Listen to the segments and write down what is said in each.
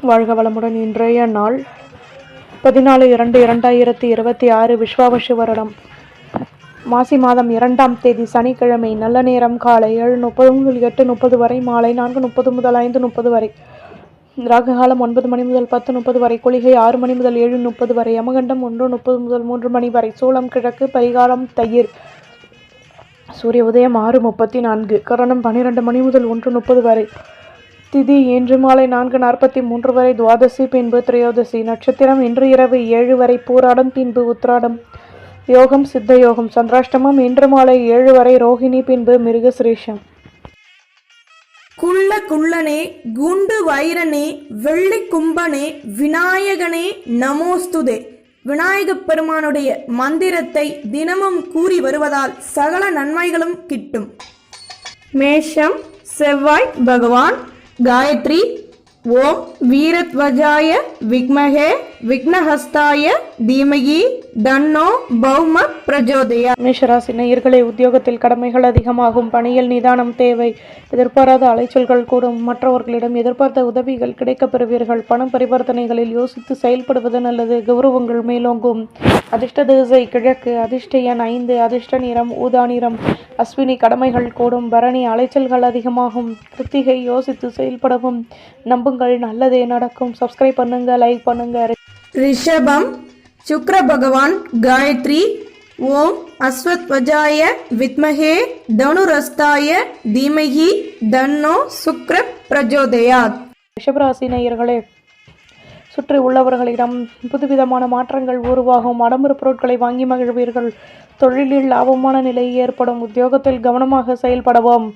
வாழ்க வளமுடன். இன்றைய நாள் 14/2/2026 விஸ்வாவசு வருடம் மாசி மாதம் 2ஆம் தேதி சனிக்கிழமை. நல்ல நேரம் காலை 7:30 முதல் 8:30 வரை, மாலை 4:30 முதல் 5:30 வரை, ராகு காலம் 9 மணி முதல் 10:30 வரை, குளிகை 6 மணி முதல் 7:30 வரை, யமகண்டம் 1:30 முதல் 3 மணி வரை, சூலம் கிழக்கு, பரிகாரம் தயிர், சூரிய உதயம் 6:34, கரணம் 12 மணி முதல் 1:30 வரை, திதி இன்று மாலை 4:43 வரை, துவாதசி பின்பு திரையோதசி, நட்சத்திரம் இன்று இரவு 7 வரை, பூராடம் பின்பு உத்ராடம், யோகம் சித்த யோகம், சந்திராஷ்டமம் இன்று மாலை 7 வரை, ரோஹிணி பின்பு மிருகசிரீஷம். குள்ள குள்ளனே, குண்டு வைரனே, வெள்ளி கும்பனே, விநாயகனே நமோஸ்துதே. விநாயகப் பெருமானுடைய மந்திரத்தை தினமும் கூறி வருவதால் சகல நன்மைகளும் கிட்டும். மேஷம் செவ்வாய் பகவான். காயத்ரி. ஓம் வீரத்வஜாய விக்மஹே விக்னஹஸ்தாய தீமகி தன்னோ பௌம பிரஜோதயா. மேஷராசி நேயர்களே, உத்தியோகத்தில் கடமைகள் அதிகமாகும், பணியில் நிதானம் தேவை, எதிர்பாராத அலைச்சல்கள் கூடும், மற்றவர்களிடம் எதிர்பார்த்த உதவிகள் கிடைக்கப் பெறுவீர்கள், பண பரிவர்த்தனைகளில் யோசித்து செயல்படுவது நல்லது, கௌரவங்கள் மேலோங்கும். அதிர்ஷ்ட திசை கிழக்கு, அதிர்ஷ்ட எண் 5, அதிர்ஷ்ட நிறம் ஊதா நிறம், அஸ்வினி கடமைகள் கூடும், பரணி அலைச்சல்கள் அதிகமாகும், கிருத்திகை யோசித்து செயல்படவும், நம்புங்கள் நல்லதே நடக்கும். சப்ஸ்கிரைப் பண்ணுங்க, லைக் பண்ணுங்க. ரிஷபம் சுக்ர பகவான். காயத்ரி. ஓம் அஸ்வத்வஜாய வித்மஹே தனுரஸ்தாய தீமஹி தன்னோ சுக்ர பிரஜோதயாத். ரிஷபராசி நேயர்களே, சுற்றி உள்ளவர்களிடம் புதுவிதமான மாற்றங்கள் உருவாகும், ஆடம்பர பொருட்களை வாங்கி மகிழ்வீர்கள், தொழிலில் லாபமான நிலை ஏற்படும், உத்தியோகத்தில் கவனமாக செயல்படவும்,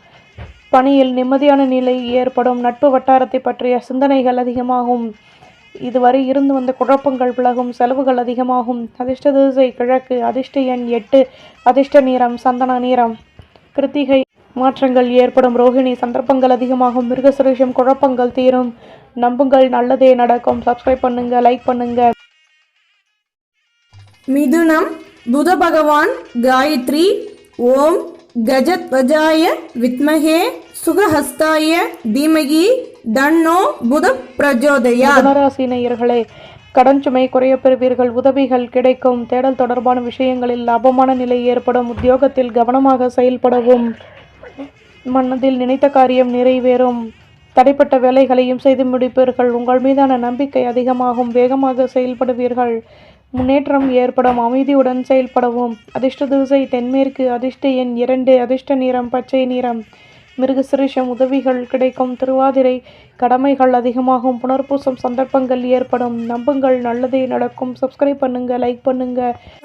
பணியில் நிம்மதியான நிலை ஏற்படும், நட்பு வட்டாரத்தை பற்றிய சிந்தனைகள் அதிகமாகும், இதுவரை இருந்து வந்த குழப்பங்கள் விலகும், செலவுகள் அதிகமாகும். அதிர்ஷ்ட திசை கிழக்கு, அதிர்ஷ்ட எண் 8, அதிர்ஷ்ட நிறம் சந்தன நிறம், கிருத்திகை மாற்றங்கள் ஏற்படும், ரோஹிணி சந்தர்ப்பங்கள் அதிகமாகும், மிருகசிரீஷம் குழப்பங்கள் தீரும், நம்புங்கள் நல்லதே நடக்கும். சப்ஸ்கிரைப் பண்ணுங்க, லைக் பண்ணுங்க. மிதுனம் புத பகவான். காயத்ரி. ஓம் கஜத்வஜாய வித்மஹே சுகஹஸ்தாய தீமகி தன்னோ புத பிரஜோதயா. தனுராசி நேயர்களே, கடன் சுமை குறைய பெறுவீர்கள், உதவிகள் கிடைக்கும், தேடல் தொடர்பான விஷயங்களில் லாபமான நிலை ஏற்படும், உத்தியோகத்தில் கவனமாக செயல்படவும், மனதில் நினைத்த காரியம் நிறைவேறும், தடைப்பட்ட வேலைகளையும் செய்து முடிப்பீர்கள், உங்கள் மீதான நம்பிக்கை அதிகமாகும், வேகமாக செயல்படுவீர்கள், முன்னேற்றம் ஏற்படும், அமைதியுடன் செயல்படவும். அதிர்ஷ்ட திசை தென்மேற்கு, அதிர்ஷ்ட எண் 2, அதிர்ஷ்ட நிறம் பச்சை நிறம், மிருகசிரீஷம் உதவிகள் கிடைக்கும், திருவாதிரை கடமைகள் அதிகமாகும், புனர்பூசம் சந்தர்ப்பங்கள் ஏற்படும், நம்புங்கள் நல்லதே நடக்கும். சப்ஸ்கிரைப் பண்ணுங்க, லைக் பண்ணுங்க.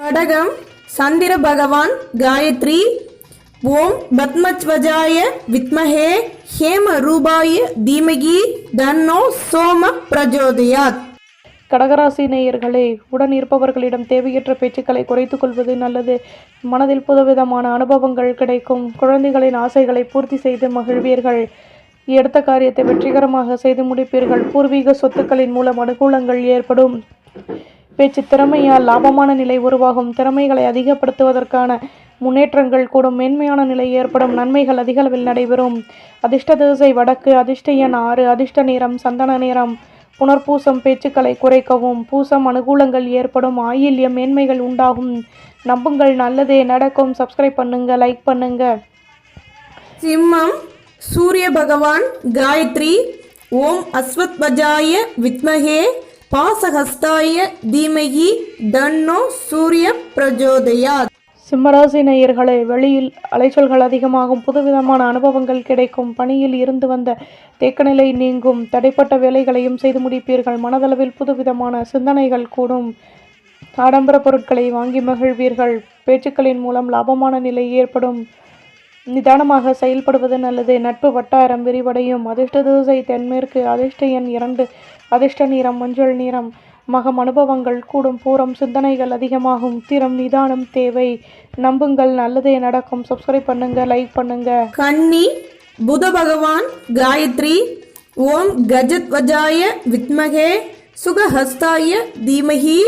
கடகம் சந்திர பகவான். காயத்ரி. ஓம் பத்மத்வஜாய வித்மஹே ஹேம ரூபாய தீமகி தன்னோ சோம பிரஜோதயாத். கடகராசி நேயர்களே, உடன் இருப்பவர்களிடம் தேவையற்ற பேச்சுக்களை குறைத்துக் கொள்வது நல்லது, மனதில் புதுவிதமான அனுபவங்கள் கிடைக்கும், குழந்தைகளின் ஆசைகளை பூர்த்தி செய்து மகிழ்வீர்கள், எடுத்த காரியத்தை வெற்றிகரமாக செய்து முடிப்பீர்கள், பூர்வீக சொத்துக்களின் மூலம் அனுகூலங்கள் ஏற்படும், பேச்சு திறமையால் லாபமான நிலை உருவாகும், திறமைகளை அதிகப்படுத்துவதற்கான முன்னேற்றங்கள் கூடும், மேன்மையான நிலை ஏற்படும், நன்மைகள் அதிக அளவில் நடைபெறும். அதிர்ஷ்ட திசை வடக்கு, அதிர்ஷ்ட எண் 6, அதிர்ஷ்ட நிறம் சந்தன நிறம், புனர்பூசம் பேச்சுக்களை குறைக்கவும், பூசம் அனுகூலங்கள் ஏற்படும், ஆயில்யம் மேன்மைகள் உண்டாகும், நம்புங்கள் நல்லதே நடக்கும். சப்ஸ்கிரைப் பண்ணுங்க, லைக் பண்ணுங்க. சிம்மம் சூரிய பகவான். காயத்ரி. ஓம் அஸ்வத்வஜாய வித்மஹே பாசஹஸ்தாய தீமஹி தன்னோ சூரிய பிரஜோதயாத். சிம்மராசி நேயர்களே, வெளியில் அலைச்சல்கள் அதிகமாகும், புதுவிதமான அனுபவங்கள் கிடைக்கும், பணியில் இருந்து வந்த தேக்கநிலை நீங்கும், தடைப்பட்ட வேலைகளையும் செய்து முடிப்பீர்கள், மனதளவில் புதுவிதமான சிந்தனைகள் கூடும், ஆடம்பர பொருட்களை வாங்கி மகிழ்வீர்கள், பேச்சுக்களின் மூலம் லாபமான நிலை ஏற்படும், நிதானமாக செயல்படுவது நல்லது, நட்பு வட்டாரம் விரிவடையும். அதிர்ஷ்ட திசை தென்மேற்கு, அதிர்ஷ்ட எண் 2, அதிர்ஷ்ட நிறம் மஞ்சள் நிறம், மகம் அனுபவங்கள் கூடும், பூரம் சிந்தனைகள் அதிகமாகும், உத்திரம் நிதானம் தேவை, நம்புங்கள் நல்லதே நடக்கும். சப்ஸ்கிரைப் பண்ணுங்க, லைக் பண்ணுங்க. கன்னி புத பகவான். காயத்ரி. ஓம் கஜத்வஜாய வித்மஹே சுகஹஸ்தாய தீமஹி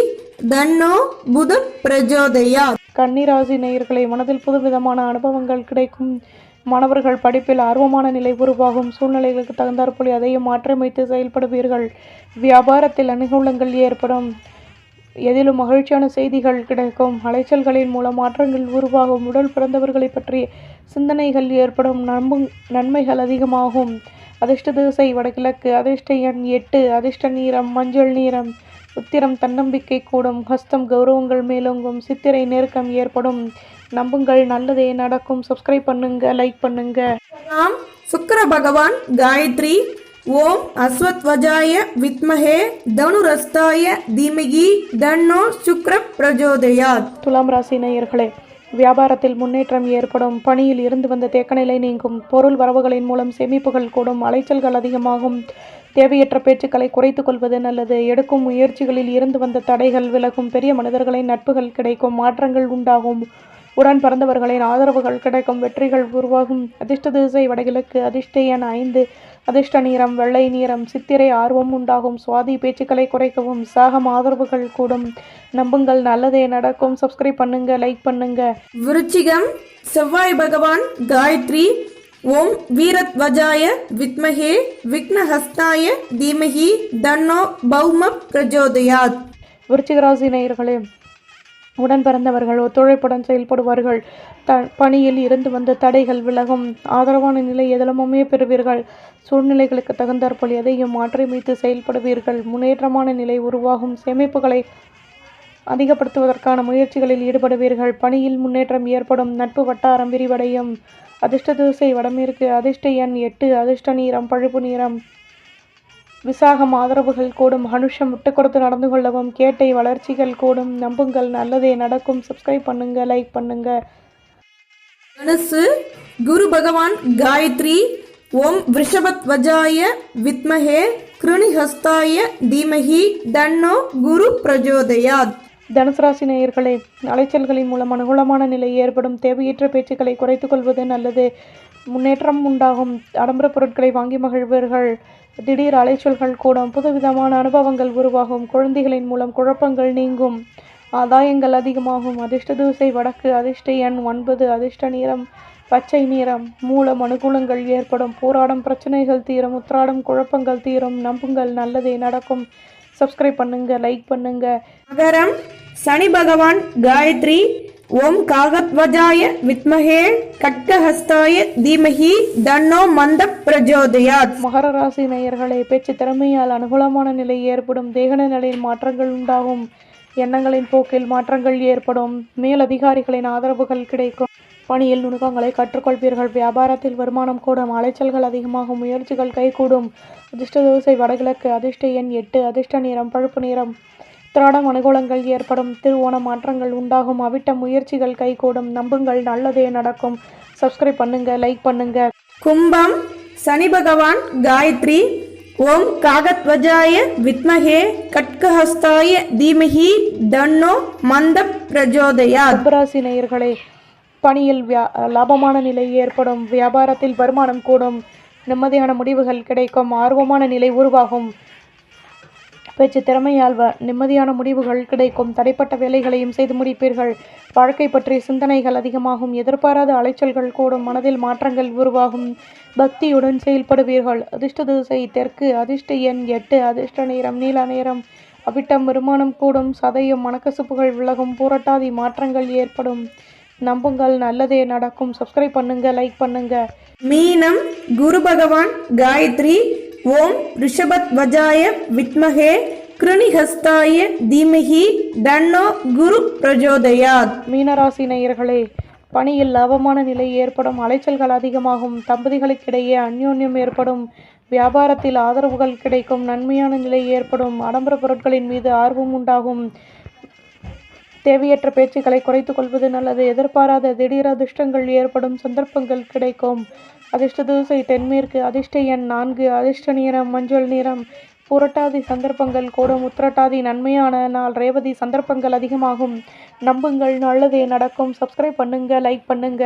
தன்னோ புத பிரஜோதயாத். கன்னிராசி நேயர்களை, மனதில் புதுவிதமான அனுபவங்கள் கிடைக்கும், மாணவர்கள் படிப்பில் ஆர்வமான நிலை உருவாகும். சூழ்நிலைகளுக்கு தகுந்தாற்போல் அதையும் மாற்றியமைத்து செயல்படுவீர்கள். வியாபாரத்தில் அனுகூலங்கள் ஏற்படும். எதிலும் மகிழ்ச்சியான செய்திகள் கிடைக்கும். அலைச்சல்களின் மூலம் மாற்றங்கள் உருவாகும். உடல் பிறந்தவர்களை பற்றிய சிந்தனைகள் ஏற்படும். நன்மைகள் அதிகமாகும். அதிர்ஷ்ட திசை வடகிழக்கு. அதிர்ஷ்ட எண் 8. அதிர்ஷ்ட நிறம் மஞ்சள் நிறம். உத்திரம் தன்னம்பிக்கை கூடும். ஹஸ்தம் கௌரவங்கள் மேலோங்கும். சித்திரை நெருக்கம் ஏற்படும். நம்புங்கள், நல்லதே நடக்கும். சப்ஸ்கிரைப் பண்ணுங்க, லைக் பண்ணுங்க. நாம் சுக்கிர பகவான் காயத்ரி. ஓம் அஸ்வத்வஜாய வித்மஹே தனுரஸ்தாய தீமகி தன்னோ சுக்ர பிரஜோதயாத். துலாம் ராசி நேயர்களே, வியாபாரத்தில் முன்னேற்றம் ஏற்படும். பணியில் இருந்து வந்த தேக்கநிலை நீங்கும். பொருள் வரவுகளின் மூலம் சேமிப்புகள் கூடும். அலைச்சல்கள் அதிகமாகும். தேவையற்ற பேச்சுக்களை குறைத்து கொள்வது நல்லது. எடுக்கும் முயற்சிகளில் இருந்து வந்த தடைகள் விலகும். பெரிய மனிதர்களின் நட்புகள் கிடைக்கும். மாற்றங்கள் உண்டாகும். உடன் பிறந்தவர்களின் ஆதரவுகள் கிடைக்கும். வெற்றிகள் உருவாகும். அதிர்ஷ்ட திசை வடகிழக்கு. அதிர்ஷ்ட எண் 5. அதிர்ஷ்ட நிறம் வெள்ளை நிறம். சித்திரை ஆர்வம் உண்டாகும். சுவாதி பேச்சுக்களை குறைக்கவும். சாகம் ஆதரவுகள் கூடும். நம்புங்கள், நல்லதே நடக்கும். சப்ஸ்கிரைப் பண்ணுங்க, லைக் பண்ணுங்க. விருச்சிகம் செவ்வாய் பகவான் காயத்ரி. ஓம் வீரத்வஜாய வித்மஹே விக்னஹஸ்தாய தீமஹி தன்னோ பௌம பிரஜோதயாத். விருச்சிக ராசி நேயர்களே, உடன் பிறந்தவர்கள் ஒத்துழைப்புடன் செயல்படுவார்கள். பணியில் இருந்து வந்த தடைகள் விலகும். ஆதரவான நிலை எதிலுமே பெறுவீர்கள். சூழ்நிலைகளுக்கு தகுந்தாற்போல் எதையும் மாற்றியமைத்து செயல்படுவீர்கள். முன்னேற்றமான நிலை உருவாகும். சேமிப்புகளை அதிகப்படுத்துவதற்கான முயற்சிகளில் ஈடுபடுவீர்கள். பணியில் முன்னேற்றம் ஏற்படும். நட்பு வட்டாரம் விரிவடையும். அதிர்ஷ்ட திசை வடமேற்கு. அதிர்ஷ்ட எண் 8. அதிர்ஷ்ட நிறம் பழுப்பு நிறம். விசாகம் ஆதரவுகள் கூடும். அனுஷம் விட்டு கொடுத்து நடந்து கொள்ளவும். கேட்டை வளர்ச்சிகள் கூடும். நம்புங்கள், நல்லதே நடக்கும். சப்ஸ்கிரைப் பண்ணுங்க, லைக் பண்ணுங்க. தனுசு குரு பகவான் காயத்ரி. ஓம் விருஷபத்வஜாய வித்மஹே கிருணிஹஸ்தாய தீமஹி தன்னோ குரு பிரஜோதயாத். தனுசு ராசி நேயர்களே, அலைச்சல்களின் மூலம் அனுகூலமான நிலை ஏற்படும். தேவையற்ற பேச்சுக்களை குறைத்துக் கொள்வது நல்லது. முன்னேற்றம் உண்டாகும். ஆடம்பர பொருட்களை வாங்கி மகிழ்வீர்கள். திடீர் அலைச்சல்கள் கூடும். புதுவிதமான அனுபவங்கள் உருவாகும். குழந்தைகளின் மூலம் குழப்பங்கள் நீங்கும். ஆதாயங்கள் அதிகமாகும். அதிர்ஷ்ட திசை வடக்கு. அதிர்ஷ்ட எண் 9. அதிர்ஷ்ட நிறம் பச்சை நிறம். மூலம் அனுகூலங்கள் ஏற்படும். போராடும் பிரச்சனைகள் தீரும். உத்திராடம் குழப்பங்கள் தீரும். நம்புங்கள், நல்லதே நடக்கும். சப்ஸ்கிரைப் பண்ணுங்க, லைக் பண்ணுங்க. மகரம் சனி பகவான் காயத்ரி. ஓம் காகத்வஜாய வித்மஹே கட்கஹஸ்தாய தீமஹி தன்னோ மந்த பிரஜோதயாத். மகர ராசி நேயர்களே, பேச்சு திறமையால் அனுகூலமான நிலை ஏற்படும். தேக நிலையில் மாற்றங்கள் உண்டாகும். எண்ணங்களின் போக்கில் மாற்றங்கள் ஏற்படும். மேலதிகாரிகளின் ஆதரவுகள் கிடைக்கும். பணியில் நுணுக்கங்களை கற்றுக்கொள்வீர்கள். வியாபாரத்தில் வருமானம் கூடும். அலைச்சல்கள் அதிகமாகும். முயற்சிகள் கைகூடும். அதிர்ஷ்ட திசை வடகிழக்கு. அதிர்ஷ்ட எண் 8. அதிர்ஷ்ட நிறம் பழுப்பு நிறம். திராடம் அனுகூலங்கள் ஏற்படும். திருவோண மாற்றங்கள் உண்டாகும். அவிட்ட முயற்சிகள் கைகூடும். நம்புங்கள், நல்லதே நடக்கும். சப்ஸ்கிரைப் பண்ணுங்க, லைக் பண்ணுங்க. கும்பம் சனி பகவான் காயத்ரி. ஓம் காகத்வஜாய வித்மஹே கட்கஹஸ்தாய தீமஹி தன்னோ மந்த பிரஜோதயாத். கும்பராசி நேயர்களே, பணியில் லாபமான நிலை ஏற்படும். வியாபாரத்தில் வருமானம் கூடும். நிம்மதியான முடிவுகள் கிடைக்கும். ஆர்வமான நிலை உருவாகும். பேச்சு திறமையால் நிம்மதியான முடிவுகள் கிடைக்கும். தடைப்பட்ட வேலைகளையும் செய்து முடிப்பீர்கள். வாழ்க்கை பற்றிய சிந்தனைகள் அதிகமாகும். எதிர்பாராத அலைச்சல்கள் கூடும். மனதில் மாற்றங்கள் உருவாகும். பக்தியுடன் செயல்படுவீர்கள். அதிர்ஷ்ட திசை தெற்கு. அதிர்ஷ்ட எண் 8. அதிர்ஷ்ட நிறம் நீல நிறம். அவிட்டம் வருமானம் கூடும். சதயம் மனக்கசுப்புகள் விலகும். பூரட்டாதி மாற்றங்கள் ஏற்படும். நம்புங்கள், நல்லதே நடக்கும். சப்ஸ்கிரைப் பண்ணுங்க, லைக் பண்ணுங்க. மீனம் குரு பகவான் காயத்ரி. ஓம் ரிஷபத்வஜாய வித்மஹே கிருணிஹஸ்தாய தீமஹி தன்னோ குரு பிரஜோதயாத். மீனராசி நேயர்களே, பணியில் லாபமான நிலை ஏற்படும். அலைச்சல்கள் அதிகமாகும். தம்பதிகளுக்கிடையே அந்யோன்யம் ஏற்படும். வியாபாரத்தில் ஆதரவுகள் கிடைக்கும். நன்மையான நிலை ஏற்படும். ஆடம்பர பொருட்களின் மீது ஆர்வம் உண்டாகும். தேவையற்ற பேச்சுக்களை குறைத்து கொள்வது நல்லது. எதிர்பாராத திடீர் அதிர்ஷ்டங்கள் ஏற்படும். சந்தர்ப்பங்கள் கிடைக்கும். அதிர்ஷ்ட திசை தென்மேற்கு. அதிர்ஷ்ட எண் 4. அதிர்ஷ்ட நிறம் மஞ்சள் நிறம். புரட்டாதி சந்தர்ப்பங்கள் கூடும். உத்திரட்டாதி நன்மையான நாள். ரேவதி சந்தர்ப்பங்கள் அதிகமாகும். நம்புங்கள், நல்லதே நடக்கும். சப்ஸ்கிரைப் பண்ணுங்க, லைக் பண்ணுங்க.